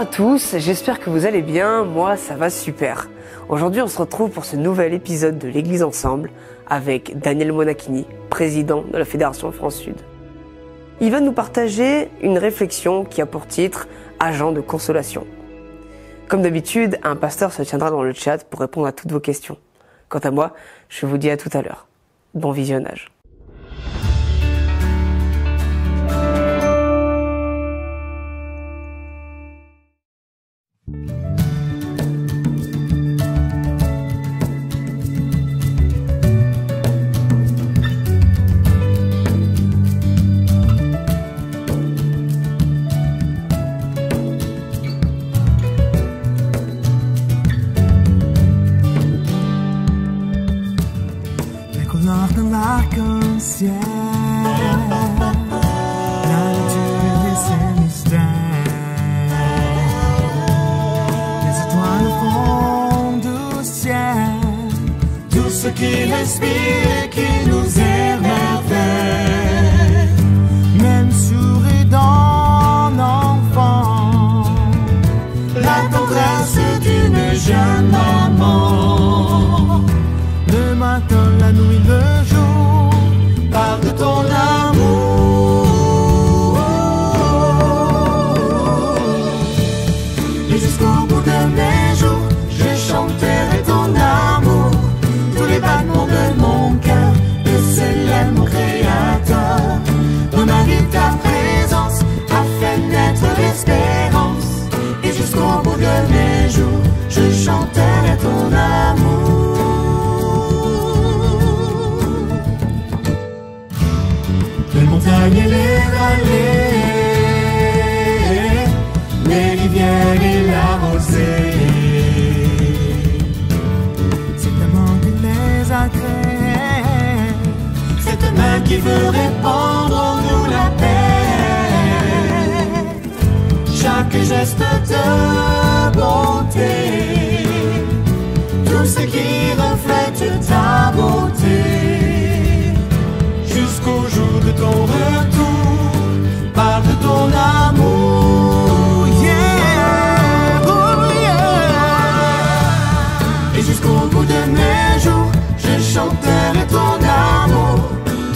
à tous, j'espère que vous allez bien, moi ça va super. Aujourd'hui on se retrouve pour ce nouvel épisode de l'Église Ensemble avec Daniel Monachini, président de la Fédération France Sud. Il va nous partager une réflexion qui a pour titre « Agent de consolation ». Comme d'habitude, un pasteur se tiendra dans le chat pour répondre à toutes vos questions. Quant à moi, je vous dis à tout à l'heure. Bon visionnage. L'arc-en-ciel, la nature et ses mystères, les étoiles au fond du ciel, tout ce qui respire et qui nous émerveille, même souris d'un enfant, la tendresse d'une jeune maman, le matin, la nuit, le jour, parle de ton amour. Et jusqu'au bout de mes jours, je chanterai ton amour. Tous les battements de mon cœur, le célèbre mon créateur. Dans ma vie, ta présence a fait naître l'espérance. Et jusqu'au bout de mes jours, je chanterai ton amour. Les montagnes et les vallées, les rivières et la rosée, c'est ta main qui les a créés, c'est ta main qui veut répandre en nous la paix. Chaque geste de bonté, tout ce qui reflète ta beauté, jusqu'au jour de ton retour, parle de ton amour, yeah, oh yeah. Et jusqu'au bout de mes jours, je chanterai ton amour.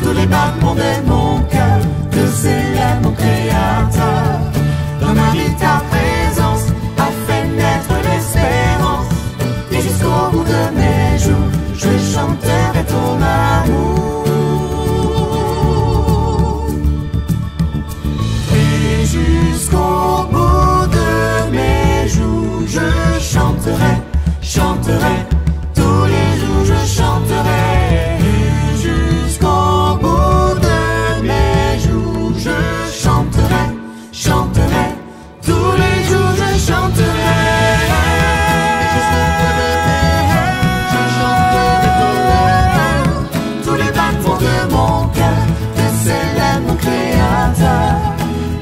Tous les battements de mon cœur te célèbrent mon créateur. Dans ma vie, ta présence a fait naître l'espérance. Et jusqu'au bout de mes jours, je chanterai ton amour. Jusqu'au bout de mes jours, je chanterai, chanterai, tous les jours je chanterai. Jusqu'au bout de mes jours, je chanterai, chanterai, tous les jours je chanterai. Je chanterai tous les battements de mon cœur, te célèbre mon créateur.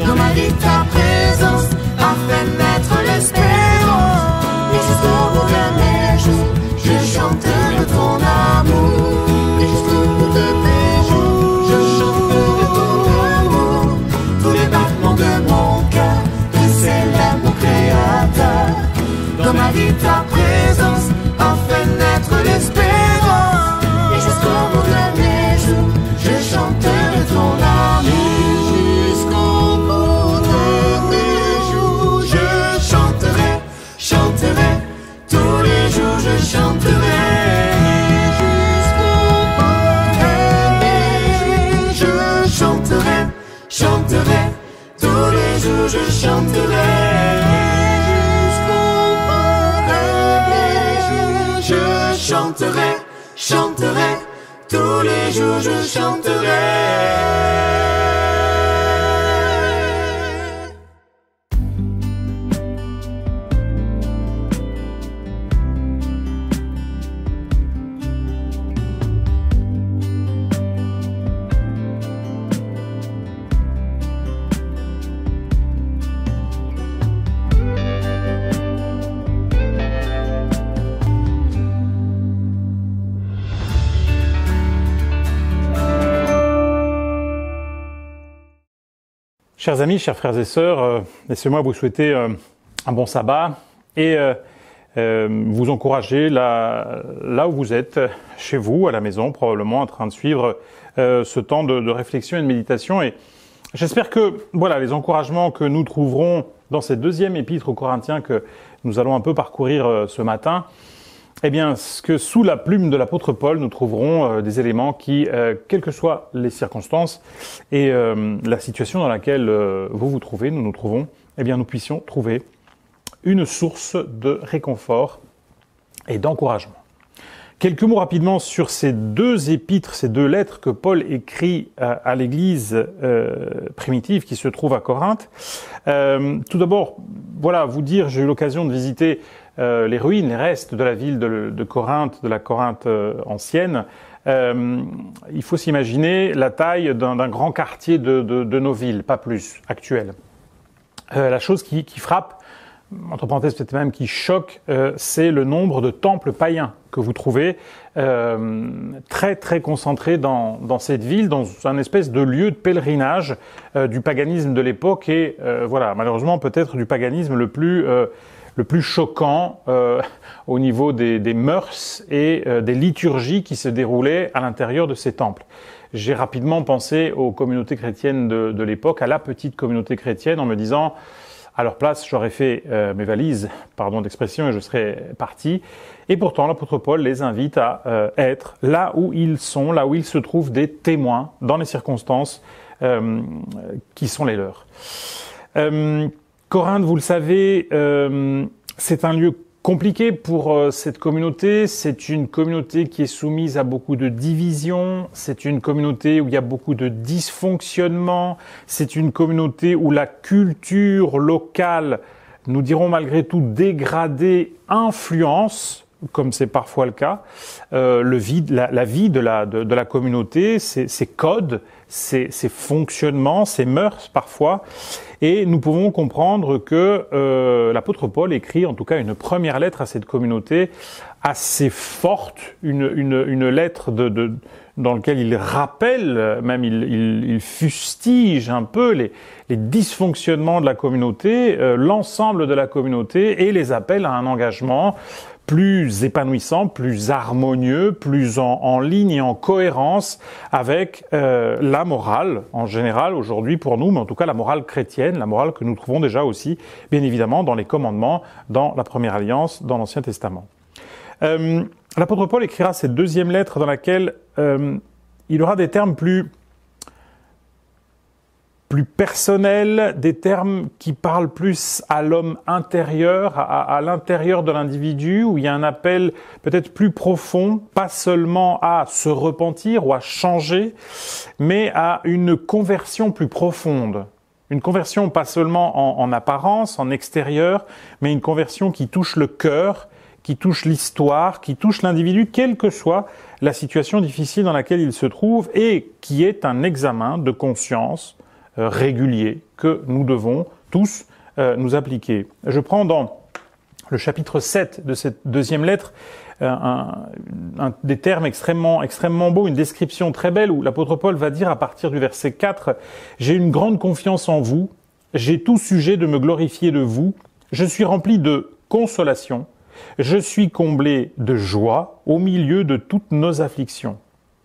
Dans ma vie, ta présence a fait naître l'espérance. Et jusqu'au bout de mes jours, je chanterai ton amour. Et jusqu'au bout de mes jours, je chanterai ton amour. Tous les battements de mon cœur te célèbrent mon créateur. Dans ma vie, ta présence a fait naître l'espérance. Et jusqu'au bout de mes jours, je chanterai ton amour. Chanterai, tous les jours je chanterai. Jusqu'au bout de mes jours, je chanterai, chanterai, tous les jours je chanterai. Jusqu'au bout de mes jours, je chanterai, chanterai, tous les jours je chanterai. Chers amis, chers frères et sœurs, laissez-moi vous souhaiter un bon sabbat et vous encourager là où vous êtes, chez vous, à la maison, probablement en train de suivre ce temps de réflexion et de méditation. Et j'espère que voilà les encouragements que nous trouverons dans cette deuxième épître aux Corinthiens que nous allons un peu parcourir ce matin, eh bien, que sous la plume de l'apôtre Paul, nous trouverons des éléments qui, quelles que soient les circonstances et la situation dans laquelle vous vous trouvez, nous nous trouvons, eh bien, nous puissions trouver une source de réconfort et d'encouragement. Quelques mots rapidement sur ces deux épîtres, ces deux lettres que Paul écrit à l'Église primitive qui se trouve à Corinthe. Tout d'abord, voilà, vous dire, j'ai eu l'occasion de visiter les ruines, les restes de la ville de Corinthe, de la Corinthe ancienne. Il faut s'imaginer la taille d'un grand quartier de nos villes, pas plus, actuelles. La chose qui frappe, entre parenthèses peut-être même qui choque, c'est le nombre de temples païens que vous trouvez très très concentrés dans cette ville, dans un espèce de lieu de pèlerinage du paganisme de l'époque et voilà, malheureusement peut-être du paganisme le plus choquant au niveau des mœurs et des liturgies qui se déroulaient à l'intérieur de ces temples. J'ai rapidement pensé aux communautés chrétiennes de l'époque, à la petite communauté chrétienne, en me disant, à leur place, j'aurais fait mes valises, pardon d'expression, et je serais parti. Et pourtant, l'apôtre Paul les invite à être là où ils sont, là où ils se trouvent des témoins dans les circonstances qui sont les leurs. Corinthe, vous le savez, c'est un lieu compliqué pour cette communauté. C'est une communauté qui est soumise à beaucoup de divisions. C'est une communauté où il y a beaucoup de dysfonctionnements. C'est une communauté où la culture locale, nous dirons malgré tout dégradée, influence, comme c'est parfois le cas, la vie de la communauté, ses codes, ses fonctionnements, ses mœurs parfois. Et nous pouvons comprendre que l'apôtre Paul écrit en tout cas une première lettre à cette communauté assez forte, une lettre dans laquelle il rappelle, même il fustige un peu les dysfonctionnements de la communauté, l'ensemble de la communauté et les appelle à un engagement plus épanouissant, plus harmonieux, plus en ligne et en cohérence avec la morale en général aujourd'hui pour nous, mais en tout cas la morale chrétienne, la morale que nous trouvons déjà aussi, bien évidemment, dans les commandements, dans la Première Alliance, dans l'Ancien Testament. L'apôtre Paul écrira cette deuxième lettre dans laquelle il aura des termes plus personnels, des termes qui parlent plus à l'homme intérieur, à l'intérieur de l'individu, où il y a un appel peut-être plus profond, pas seulement à se repentir ou à changer, mais à une conversion plus profonde. Une conversion pas seulement en apparence, en extérieur, mais une conversion qui touche le cœur, qui touche l'histoire, qui touche l'individu, quelle que soit la situation difficile dans laquelle il se trouve, et qui est un examen de conscience régulier que nous devons tous nous appliquer. Je prends dans le chapitre 7 de cette deuxième lettre des termes extrêmement beaux, une description très belle où l'apôtre Paul va dire à partir du verset 4 « J'ai une grande confiance en vous, j'ai tout sujet de me glorifier de vous, je suis rempli de consolation, je suis comblé de joie au milieu de toutes nos afflictions.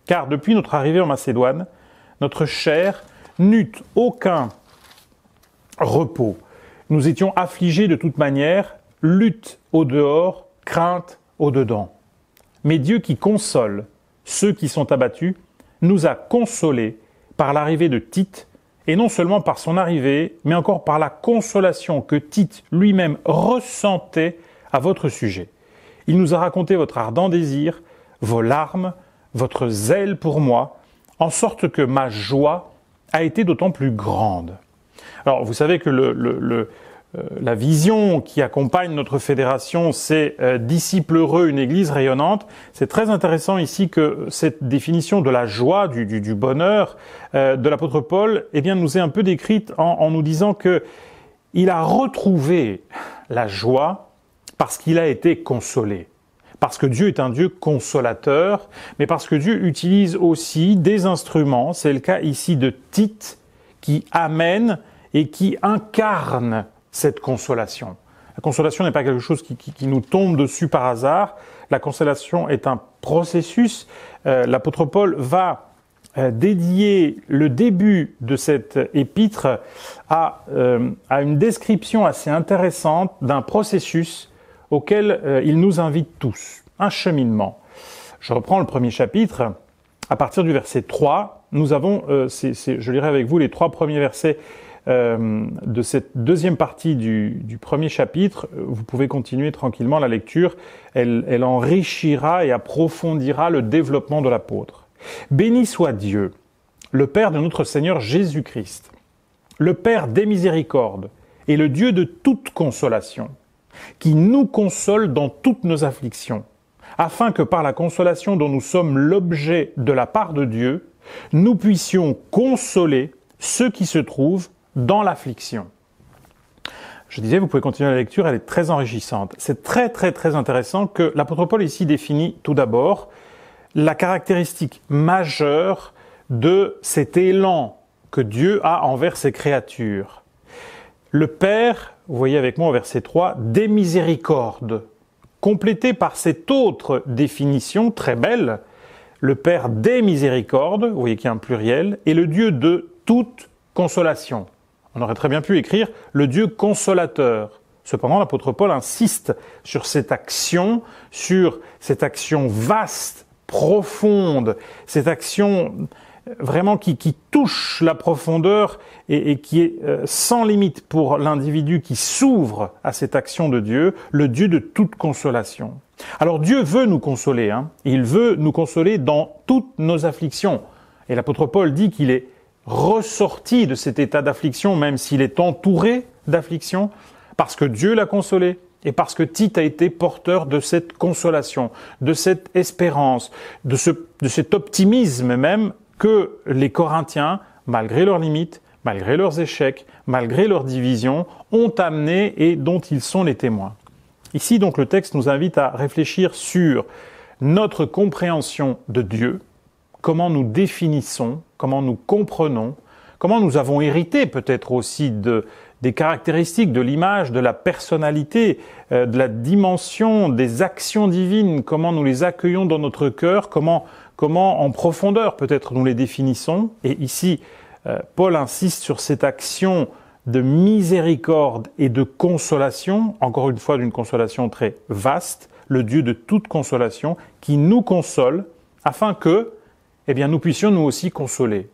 Car depuis notre arrivée en Macédoine, notre chair n'eut aucun repos. Nous étions affligés de toute manière, lutte au dehors, crainte au dedans. Mais Dieu qui console ceux qui sont abattus, nous a consolés par l'arrivée de Tite, et non seulement par son arrivée, mais encore par la consolation que Tite lui-même ressentait à votre sujet. Il nous a raconté votre ardent désir, vos larmes, votre zèle pour moi, en sorte que ma joie a été d'autant plus grande. Alors, vous savez que la vision qui accompagne notre fédération, c'est disciples heureux, une église rayonnante. C'est très intéressant ici que cette définition de la joie, du bonheur de l'apôtre Paul, eh bien, nous est un peu décrite en nous disant que il a retrouvé la joie parce qu'il a été consolé. Parce que Dieu est un Dieu consolateur, mais parce que Dieu utilise aussi des instruments, c'est le cas ici de Tite, qui amène et qui incarne cette consolation. La consolation n'est pas quelque chose qui nous tombe dessus par hasard. La consolation est un processus. L'apôtre Paul va dédier le début de cette épître à une description assez intéressante d'un processus auquel il nous invite tous, un cheminement. Je reprends le premier chapitre. À partir du verset 3, nous avons, je lirai avec vous les 3 premiers versets de cette deuxième partie du premier chapitre. Vous pouvez continuer tranquillement la lecture. Elle enrichira et approfondira le développement de l'apôtre. Béni soit Dieu, le Père de notre Seigneur Jésus-Christ, le Père des miséricordes et le Dieu de toute consolation, qui nous console dans toutes nos afflictions, afin que par la consolation dont nous sommes l'objet de la part de Dieu, nous puissions consoler ceux qui se trouvent dans l'affliction. Je disais, vous pouvez continuer la lecture, elle est très enrichissante. C'est très très très intéressant que l'apôtre Paul ici définit tout d'abord la caractéristique majeure de cet élan que Dieu a envers ses créatures. Le Père, vous voyez avec moi au verset 3, des miséricordes, complété par cette autre définition très belle, le Père des miséricordes, vous voyez qu'il y a un pluriel, et le Dieu de toute consolation. On aurait très bien pu écrire le Dieu consolateur. Cependant, l'apôtre Paul insiste sur cette action vaste, profonde, cette action vraiment qui touche la profondeur et qui est sans limite pour l'individu qui s'ouvre à cette action de Dieu, le Dieu de toute consolation. Alors Dieu veut nous consoler, il veut nous consoler dans toutes nos afflictions. Et l'apôtre Paul dit qu'il est ressorti de cet état d'affliction, même s'il est entouré d'affliction, parce que Dieu l'a consolé. Et parce que Tite a été porteur de cette consolation, de cette espérance, de cet optimisme même que les Corinthiens, malgré leurs limites, malgré leurs échecs, malgré leurs divisions, ont amené et dont ils sont les témoins. Ici, donc, le texte nous invite à réfléchir sur notre compréhension de Dieu, comment nous définissons, comment nous comprenons, comment nous avons hérité peut-être aussi des caractéristiques, de l'image, de la personnalité, de la dimension des actions divines, comment nous les accueillons dans notre cœur, comment en profondeur peut-être nous les définissons. Et ici, Paul insiste sur cette action de miséricorde et de consolation, encore une fois d'une consolation très vaste, le Dieu de toute consolation, qui nous console, afin que, nous puissions nous aussi consoler.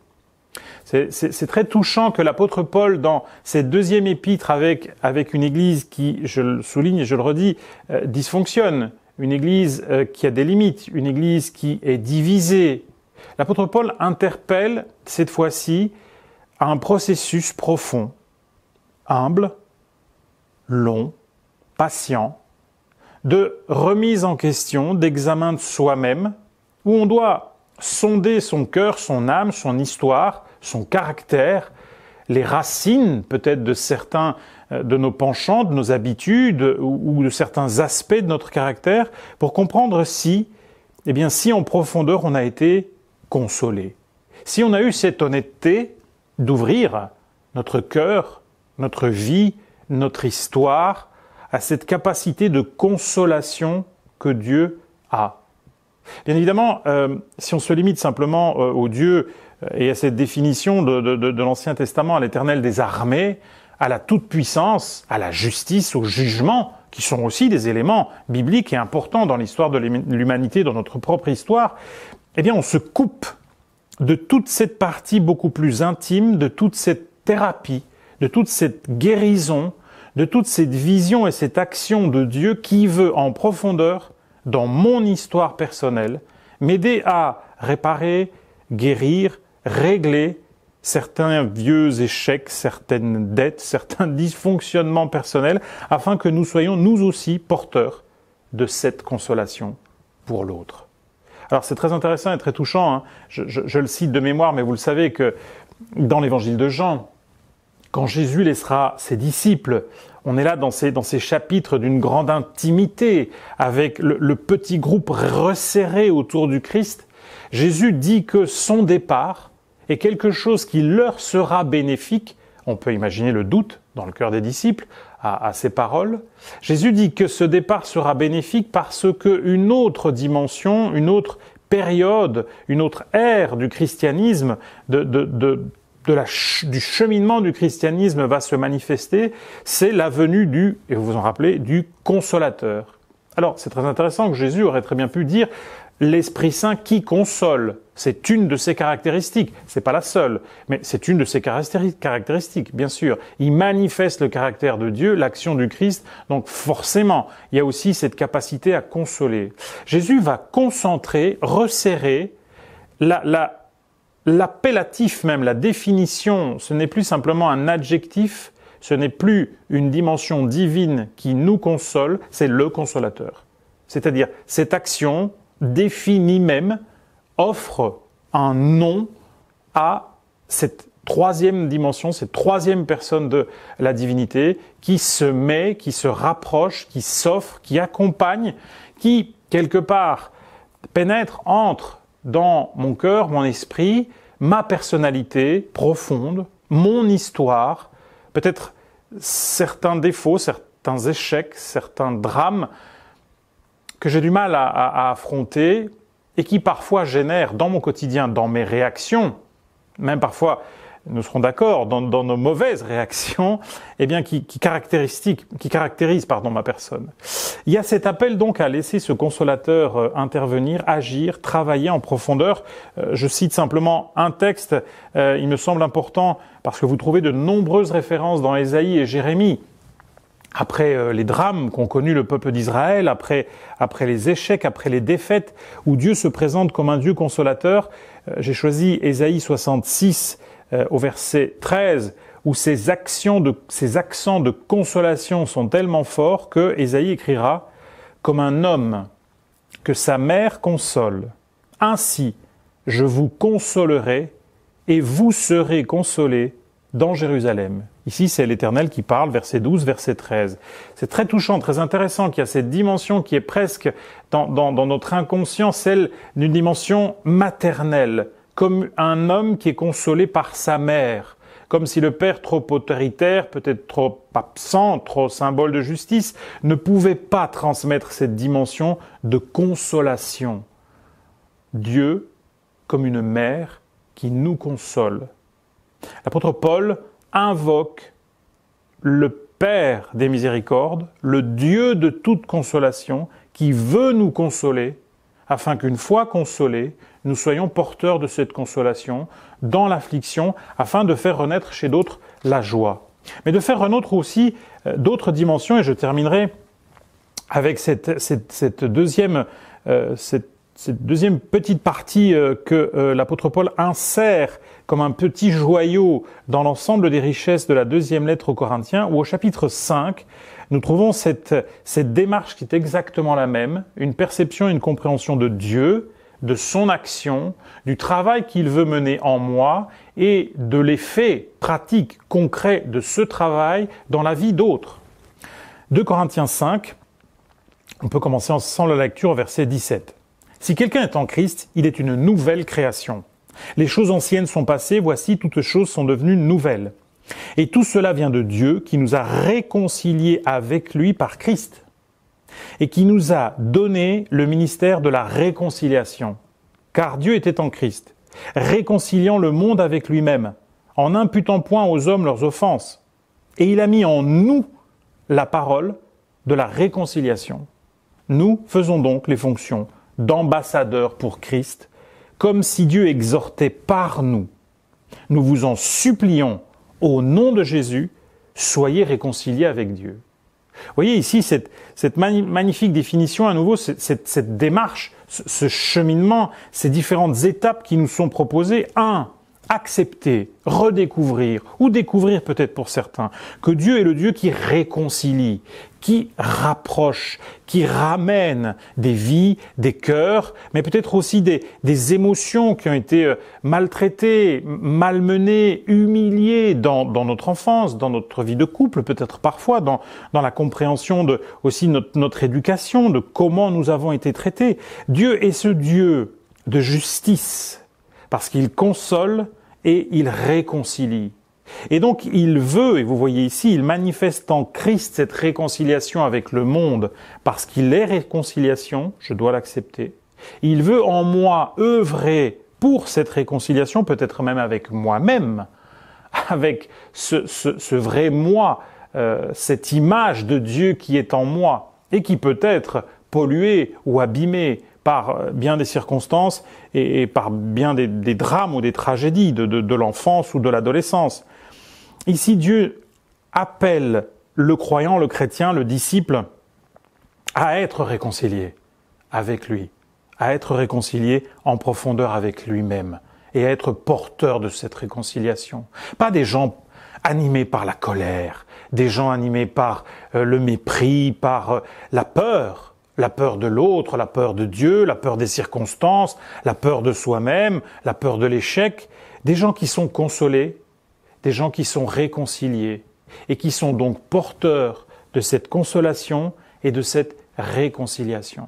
C'est très touchant que l'apôtre Paul, dans cette deuxième épître avec une église qui, je le souligne et je le redis, dysfonctionne, une église qui a des limites, une église qui est divisée, l'apôtre Paul interpelle cette fois-ci à un processus profond, humble, long, patient, de remise en question, d'examen de soi-même, où on doit sonder son cœur, son âme, son histoire, son caractère, les racines peut-être de certains de nos penchants, de nos habitudes ou de certains aspects de notre caractère, pour comprendre si en profondeur on a été consolé. Si on a eu cette honnêteté d'ouvrir notre cœur, notre vie, notre histoire à cette capacité de consolation que Dieu a. Bien évidemment, si on se limite simplement au Dieu et à cette définition de l'Ancien Testament, à l'Éternel des armées, à la toute-puissance, à la justice, au jugement, qui sont aussi des éléments bibliques et importants dans l'histoire de l'humanité, dans notre propre histoire, on se coupe de toute cette partie beaucoup plus intime, de toute cette thérapie, de toute cette guérison, de toute cette vision et cette action de Dieu qui veut en profondeur, dans mon histoire personnelle, m'aider à réparer, guérir, régler certains vieux échecs, certaines dettes, certains dysfonctionnements personnels, afin que nous soyons nous aussi porteurs de cette consolation pour l'autre. Alors c'est très intéressant et très touchant, je le cite de mémoire, mais vous le savez que dans l'évangile de Jean, quand Jésus laissera ses disciples, on est là dans ces chapitres d'une grande intimité, avec le petit groupe resserré autour du Christ. Jésus dit que son départ est quelque chose qui leur sera bénéfique. On peut imaginer le doute dans le cœur des disciples. à ces paroles. Jésus dit que ce départ sera bénéfique parce qu'une autre dimension, une autre période, une autre ère du christianisme, du cheminement du christianisme va se manifester, c'est la venue et vous vous en rappelez, du Consolateur. Alors, c'est très intéressant que Jésus aurait très bien pu dire l'Esprit Saint qui console. C'est une de ses caractéristiques. C'est pas la seule, mais c'est une de ses caractéristiques, bien sûr. Il manifeste le caractère de Dieu, l'action du Christ. Donc, forcément, il y a aussi cette capacité à consoler. Jésus va concentrer, resserrer l'appellatif même, la définition. Ce n'est plus simplement un adjectif. Ce n'est plus une dimension divine qui nous console, c'est le consolateur. C'est-à-dire, cette action définit même, offre un nom à cette troisième dimension, cette troisième personne de la divinité qui se met, qui se rapproche, qui s'offre, qui accompagne, qui, quelque part, pénètre, entre dans mon cœur, mon esprit, ma personnalité profonde, mon histoire, peut-être certains défauts, certains échecs, certains drames que j'ai du mal à affronter et qui parfois génèrent dans mon quotidien, dans mes réactions, même parfois, nous serons d'accord, dans nos mauvaises réactions, eh bien, qui caractérisent ma personne. Il y a cet appel donc à laisser ce consolateur intervenir, agir, travailler en profondeur. Je cite simplement un texte, il me semble important, parce que vous trouvez de nombreuses références dans Ésaïe et Jérémie. Après les drames qu'ont connus le peuple d'Israël, après les échecs, après les défaites, où Dieu se présente comme un Dieu consolateur, j'ai choisi Ésaïe 66 au verset 13, où ces accents de consolation sont tellement forts que Ésaïe écrira « Comme un homme que sa mère console, ainsi je vous consolerai et vous serez consolés dans Jérusalem. » Ici, c'est l'Éternel qui parle, verset 12, verset 13. C'est très touchant, très intéressant qu'il y a cette dimension qui est presque dans notre inconscient, celle d'une dimension maternelle, comme un homme qui est consolé par sa mère, comme si le père trop autoritaire, peut-être trop absent, trop symbole de justice, ne pouvait pas transmettre cette dimension de consolation. Dieu comme une mère qui nous console. L'apôtre Paul invoque le Père des miséricordes, le Dieu de toute consolation, qui veut nous consoler, afin qu'une fois consolés, nous soyons porteurs de cette consolation dans l'affliction, afin de faire renaître chez d'autres la joie. Mais de faire renaître aussi d'autres dimensions, et je terminerai avec cette deuxième petite partie que l'apôtre Paul insère comme un petit joyau dans l'ensemble des richesses de la deuxième lettre aux Corinthiens, où au chapitre 5, nous trouvons cette démarche qui est exactement la même, une perception et une compréhension de Dieu, de son action, du travail qu'il veut mener en moi et de l'effet pratique, concret de ce travail dans la vie d'autres. 2 Corinthiens 5, on peut commencer ensemble la lecture au verset 17. « Si quelqu'un est en Christ, il est une nouvelle création. Les choses anciennes sont passées, voici toutes choses sont devenues nouvelles. Et tout cela vient de Dieu qui nous a réconciliés avec lui par Christ et qui nous a donné le ministère de la réconciliation. Car Dieu était en Christ, réconciliant le monde avec lui-même, en n'imputant point aux hommes leurs offenses. Et il a mis en nous la parole de la réconciliation. Nous faisons donc les fonctions d'ambassadeurs pour Christ, comme si Dieu exhortait par nous. Nous vous en supplions, au nom de Jésus, soyez réconciliés avec Dieu. » Vous voyez ici cette magnifique définition, à nouveau, cette démarche, ce cheminement, ces différentes étapes qui nous sont proposées. 1. Accepter, redécouvrir, ou découvrir peut-être pour certains, que Dieu est le Dieu qui réconcilie, qui rapproche, qui ramène des vies, des cœurs, mais peut-être aussi des émotions qui ont été maltraitées, malmenées, humiliées dans notre enfance, dans notre vie de couple, peut-être parfois dans la compréhension de aussi notre éducation, de comment nous avons été traités. Dieu est ce Dieu de justice, parce qu'il console et il réconcilie. Et donc il veut, et vous voyez ici, il manifeste en Christ cette réconciliation avec le monde, parce qu'il est réconciliation, je dois l'accepter. Il veut en moi œuvrer pour cette réconciliation, peut-être même avec moi-même, avec ce vrai moi, cette image de Dieu qui est en moi, et qui peut être polluée ou abîmée par bien des circonstances et par bien des drames ou des tragédies de l'enfance ou de l'adolescence. Ici, Dieu appelle le croyant, le chrétien, le disciple à être réconcilié avec lui, à être réconcilié en profondeur avec lui-même et à être porteur de cette réconciliation. Pas des gens animés par la colère, des gens animés par le mépris, par la peur de l'autre, la peur de Dieu, la peur des circonstances, la peur de soi-même, la peur de l'échec, des gens qui sont consolés, des gens qui sont réconciliés et qui sont donc porteurs de cette consolation et de cette réconciliation.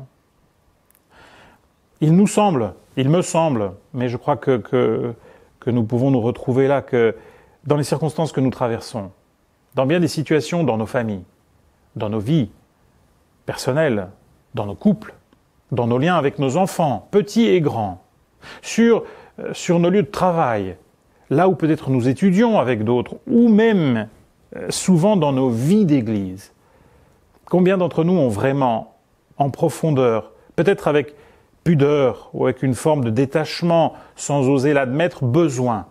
Il me semble, mais je crois que nous pouvons nous retrouver là, que dans les circonstances que nous traversons, dans bien des situations dans nos familles, dans nos vies personnelles, dans nos couples, dans nos liens avec nos enfants, petits et grands, sur nos lieux de travail, là où peut-être nous étudions avec d'autres, ou même souvent dans nos vies d'église. Combien d'entre nous ont vraiment, en profondeur, peut-être avec pudeur ou avec une forme de détachement, sans oser l'admettre, besoin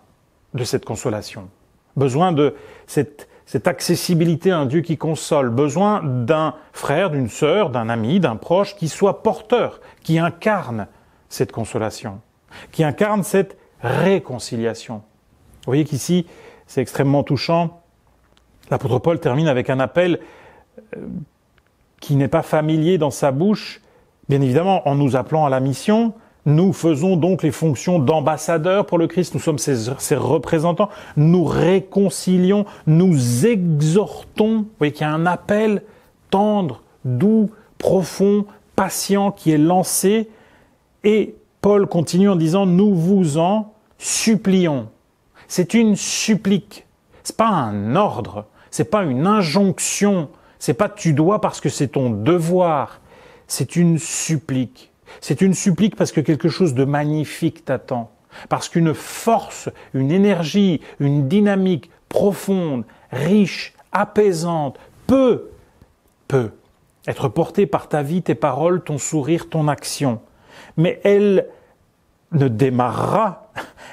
de cette consolation, besoin de cette accessibilité à un Dieu qui console, besoin d'un frère, d'une sœur, d'un ami, d'un proche qui soit porteur, qui incarne cette consolation, qui incarne cette réconciliation. Vous voyez qu'ici, c'est extrêmement touchant. L'apôtre Paul termine avec un appel qui n'est pas familier dans sa bouche. Bien évidemment, en nous appelant à la mission, nous faisons donc les fonctions d'ambassadeurs pour le Christ. Nous sommes ses représentants. Nous réconcilions, nous exhortons. Vous voyez qu'il y a un appel tendre, doux, profond, patient qui est lancé. Et Paul continue en disant « Nous vous en supplions ». C'est une supplique. C'est pas un ordre. C'est pas une injonction. C'est pas « tu dois parce que c'est ton devoir ». C'est une supplique. C'est une supplique parce que quelque chose de magnifique t'attend. Parce qu'une force, une énergie, une dynamique profonde, riche, apaisante, peut être portée par ta vie, tes paroles, ton sourire, ton action. Mais elle ne démarrera,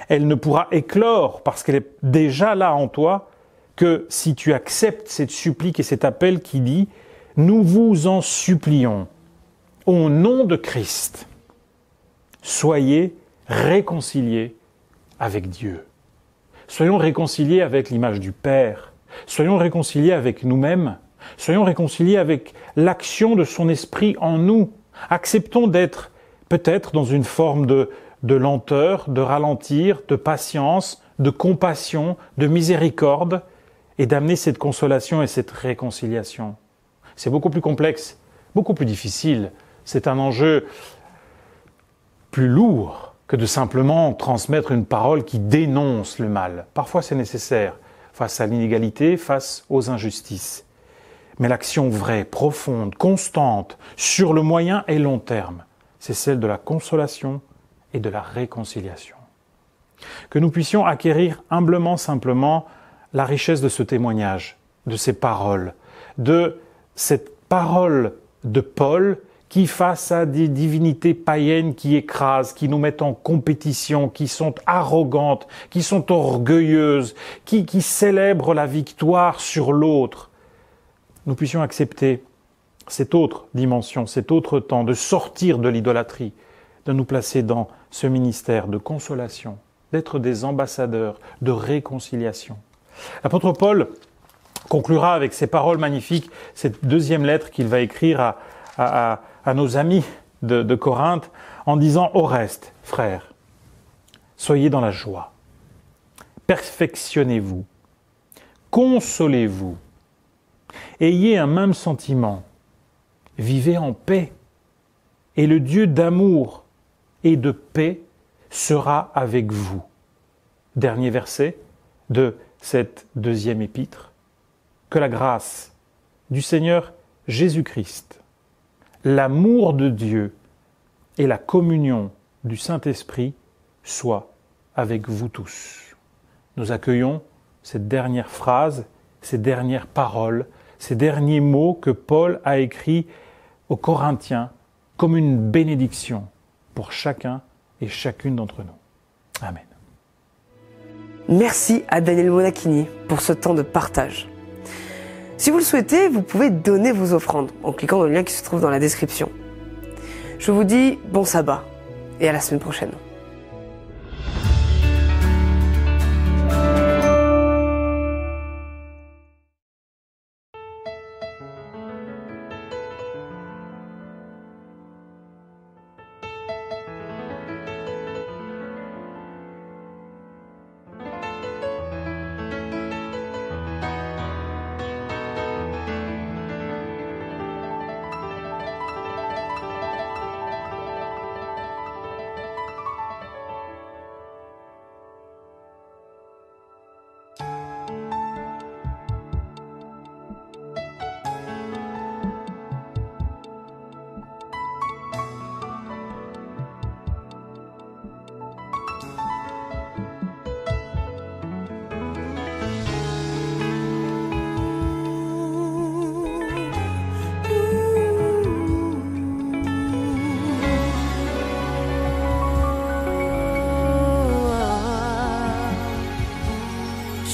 elle ne pourra éclore parce qu'elle est déjà là en toi que si tu acceptes cette supplique et cet appel qui dit « Nous vous en supplions ». Au nom de Christ, soyez réconciliés avec Dieu. Soyons réconciliés avec l'image du Père. Soyons réconciliés avec nous-mêmes. Soyons réconciliés avec l'action de son esprit en nous. Acceptons d'être peut-être dans une forme de lenteur, de ralentir, de patience, de compassion, de miséricorde et d'amener cette consolation et cette réconciliation. C'est beaucoup plus complexe, beaucoup plus difficile. C'est un enjeu plus lourd que de simplement transmettre une parole qui dénonce le mal. Parfois c'est nécessaire, face à l'inégalité, face aux injustices. Mais l'action vraie, profonde, constante, sur le moyen et long terme, c'est celle de la consolation et de la réconciliation. Que nous puissions acquérir humblement, simplement, la richesse de ce témoignage, de ces paroles, de cette parole de Paul qui, face à des divinités païennes qui écrasent, qui nous mettent en compétition, qui sont arrogantes, qui sont orgueilleuses, qui célèbrent la victoire sur l'autre, nous puissions accepter cette autre dimension, cet autre temps, de sortir de l'idolâtrie, de nous placer dans ce ministère de consolation, d'être des ambassadeurs de réconciliation. L'apôtre Paul conclura avec ces paroles magnifiques, cette deuxième lettre qu'il va écrire à nos amis de Corinthe, en disant « Au reste, frères, soyez dans la joie, perfectionnez-vous, consolez-vous, ayez un même sentiment, vivez en paix, et le Dieu d'amour et de paix sera avec vous. » Dernier verset de cette deuxième épître. Que la grâce du Seigneur Jésus-Christ, l'amour de Dieu et la communion du Saint-Esprit soient avec vous tous. Nous accueillons cette dernière phrase, ces dernières paroles, ces derniers mots que Paul a écrits aux Corinthiens comme une bénédiction pour chacun et chacune d'entre nous. Amen. Merci à Daniel Monachini pour ce temps de partage. Si vous le souhaitez, vous pouvez donner vos offrandes en cliquant dans le lien qui se trouve dans la description. Je vous dis bon sabbat et à la semaine prochaine.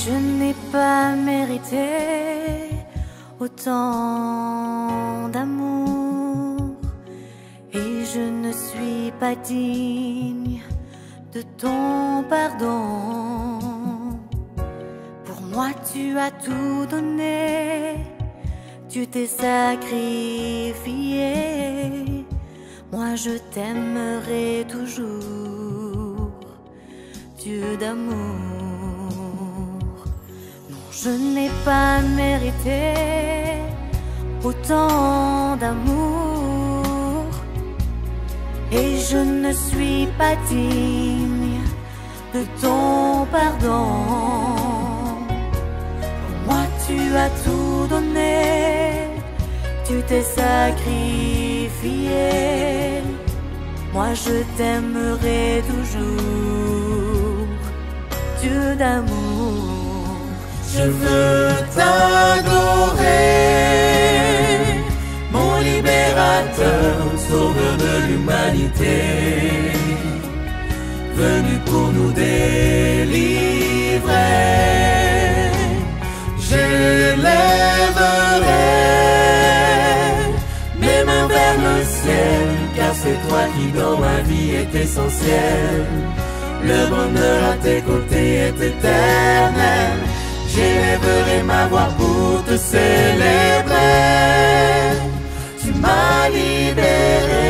Je n'ai pas mérité autant d'amour et je ne suis pas digne de ton pardon. Pour moi tu as tout donné, tu t'es sacrifié. Moi je t'aimerai toujours, Dieu d'amour. Je n'ai pas mérité autant d'amour et je ne suis pas digne de ton pardon. Pour moi tu as tout donné, tu t'es sacrifié. Moi je t'aimerai toujours, Dieu d'amour. Je veux t'adorer, mon libérateur, sauveur de l'humanité, venu pour nous délivrer. J'élèverai mes mains vers le ciel, car c'est toi qui dans ma vie est essentiel. Le bonheur à tes côtés est éternel. J'élèverai ma voix pour te célébrer. Tu m'as libéré.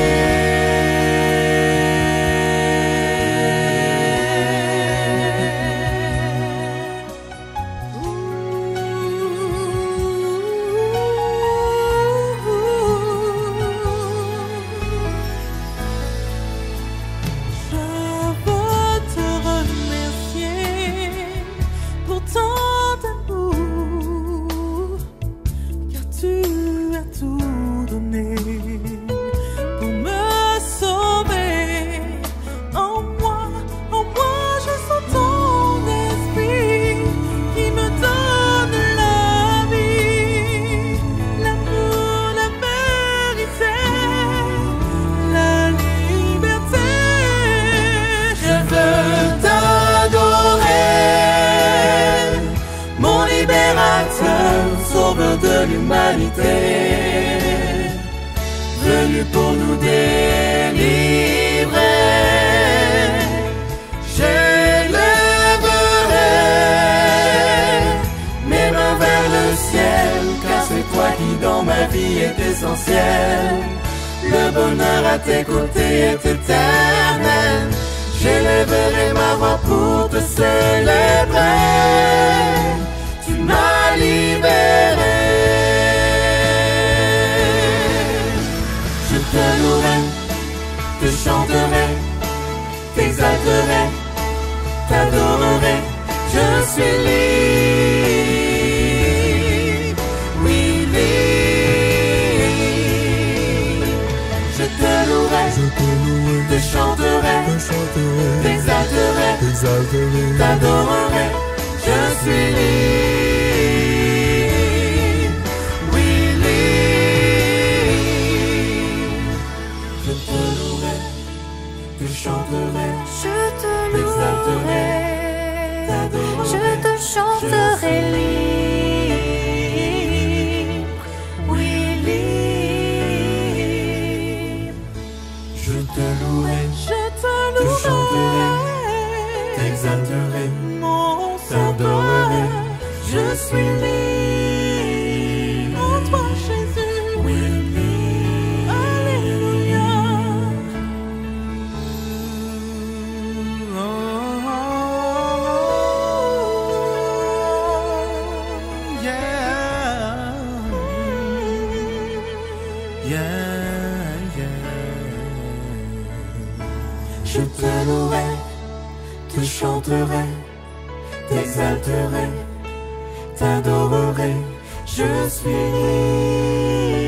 Sauveur de l'humanité, venu pour nous délivrer. J'élèverai mes mains vers le ciel, car c'est toi qui dans ma vie est essentiel. Le bonheur à tes côtés est éternel. J'élèverai ma voix pour te célébrer. Tu m'as libéré. Je te louerai, te chanterai, t'exalterai, t'adorerai. Je suis libre. te chanterai, t'exalterai, t'adorerai, je suis libre, oui libre. Je te louerai, te chanterai, Je te louerai, t'adorerai, je te chanterai libre, oui libre. je te louerai, Je te te chanterai, louerai, t'exalterai, mon t'adorerai, sauveur. je suis libre, En toi Jésus, oui libre. alléluia. Je te louerai, te chanterai, t'exalterai, t'adorerai, je suis libre.